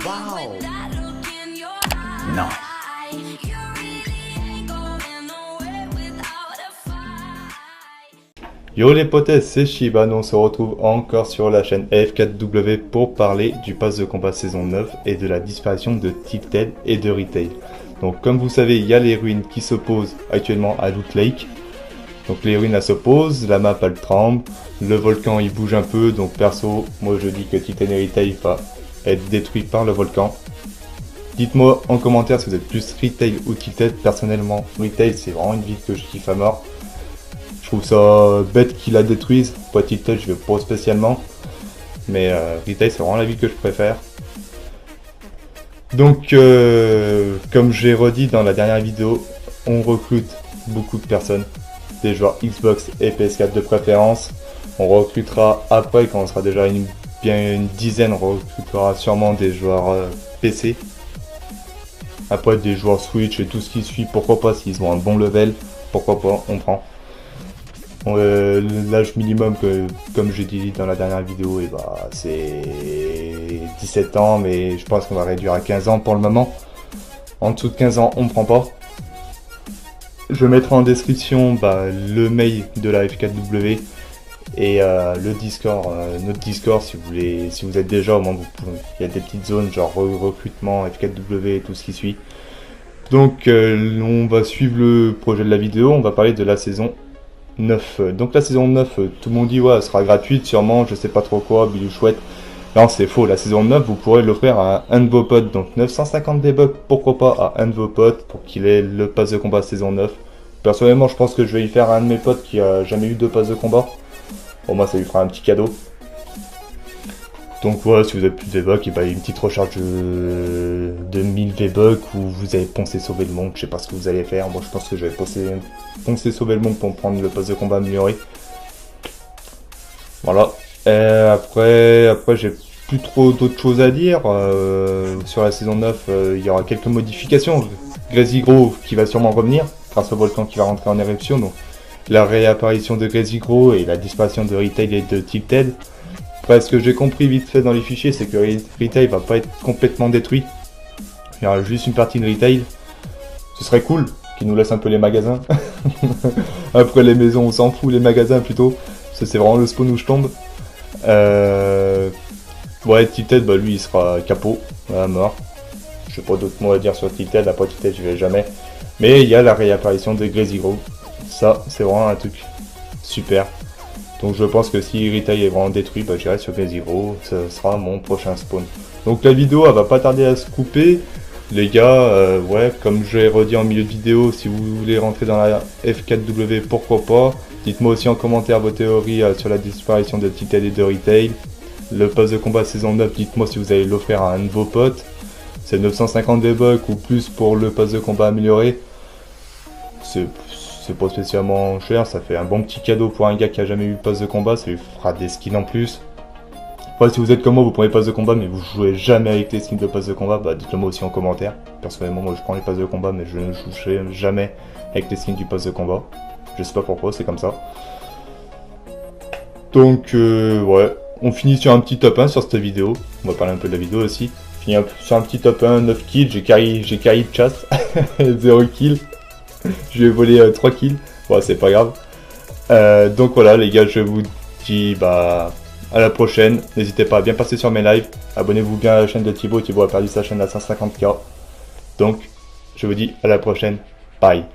Wow. Non. Yo les potes, c'est Shiban, on se retrouve encore sur la chaîne AF4W pour parler du pass de combat saison 9 et de la disparition de Tilted et de Retail. Donc comme vous savez, il y a les ruines qui s'opposent actuellement à Loot Lake. Donc les ruines elles s'opposent, la map elle tremble, le volcan il bouge un peu, donc perso, moi je dis que Tilted et Retail va être détruit par le volcan. Dites-moi en commentaire si vous êtes plus Retail ou Tilted. Personnellement, Retail c'est vraiment une ville que je kiffe à mort. Je trouve ça bête qu'ils la détruisent. Pas Tilted, je vais pas spécialement. Mais Retail, c'est vraiment la ville que je préfère. Donc, comme j'ai redit dans la dernière vidéo, on recrute beaucoup de personnes. Des joueurs Xbox et PS4 de préférence. On recrutera après, quand on sera déjà bien une dizaine, on recrutera sûrement des joueurs PC. Après, des joueurs Switch et tout ce qui suit, pourquoi pas, s'ils ont un bon level, pourquoi pas, on prend. L'âge minimum, comme j'ai dit dans la dernière vidéo, et bah, c'est 17 ans, mais je pense qu'on va réduire à 15 ans pour le moment. En dessous de 15 ans, on prend pas. Je mettrai en description le mail de la F4W et le Discord, notre Discord si vous êtes déjà au moment où il y a des petites zones genre recrutement, F4W et tout ce qui suit. Donc on va suivre le projet de la vidéo, on va parler de la saison 9. Donc la saison 9, tout le monde dit ouais, elle sera gratuite sûrement, je sais pas trop quoi, bilou chouette. Non, c'est faux, la saison 9, vous pourrez l'offrir à un de vos potes. Donc 950 V-Bucks, pourquoi pas à un de vos potes pour qu'il ait le pass de combat saison 9. Personnellement, je pense que je vais y faire à un de mes potes qui a jamais eu de pass de combat. Pour moi, ça lui fera un petit cadeau. Donc voilà, si vous avez plus de V-Bucks, il y a une petite recharge de 1000 V-Bucks où vous allez poncer sauver le monde. Je sais pas ce que vous allez faire. Moi, je pense que je vais poncer sauver le monde pour prendre le pass de combat amélioré. Voilà. Et après j'ai plus trop d'autres choses à dire. Sur la saison 9, il y aura quelques modifications. Crazy Gros qui va sûrement revenir grâce au volcan qui va rentrer en éruption. Donc la réapparition de Crazy Gros et la disparition de Retail et de Tilted. Après, ce que j'ai compris vite fait dans les fichiers, c'est que Retail va pas être complètement détruit. Il y aura juste une partie de Retail. Ce serait cool qu'ils nous laissent un peu les magasins. Après les maisons, on s'en fout, les magasins plutôt. C'est vraiment le spawn où je tombe. Ouais, Tilted, lui il sera capot, mort. Je sais pas d'autres mots à dire sur Tilted, après Tilted je vais jamais. Mais il y a la réapparition de Crazy Gros. Ça, c'est vraiment un truc super. Donc je pense que si Retail est vraiment détruit, j'irai sur Crazy Gros, ça sera mon prochain spawn. Donc la vidéo, elle va pas tarder à se couper. Les gars, ouais, comme je l'ai redit en milieu de vidéo, si vous voulez rentrer dans la F4W, pourquoi pas. Dites-moi aussi en commentaire vos théories sur la disparition de Tilted et de Retail. Le pass de combat saison 9, dites-moi si vous allez l'offrir à un de vos potes. C'est 950 V-Bucks ou plus pour le pass de combat amélioré. C'est pas spécialement cher, ça fait un bon petit cadeau pour un gars qui a jamais eu le pass de combat, ça lui fera des skins en plus. Après, si vous êtes comme moi, vous prenez les passes de combat mais vous jouez jamais avec les skins de pass de combat, dites-le moi aussi en commentaire. Personnellement, moi je prends les passes de combat mais je ne joue jamais avec les skins du pass de combat. Je sais pas pourquoi, c'est comme ça. Donc ouais, on finit sur un petit top 1 sur cette vidéo. On va parler un peu de la vidéo aussi. Finir sur un petit top 1, 9 kills, j'ai carry de chasse, 0 kills. Je vais voler 3 kills, bon c'est pas grave. Donc voilà les gars, je vous dis à la prochaine. N'hésitez pas à bien passer sur mes lives. Abonnez-vous bien à la chaîne de Thibaut. Thibaut a perdu sa chaîne à 150K. Donc je vous dis à la prochaine. Bye.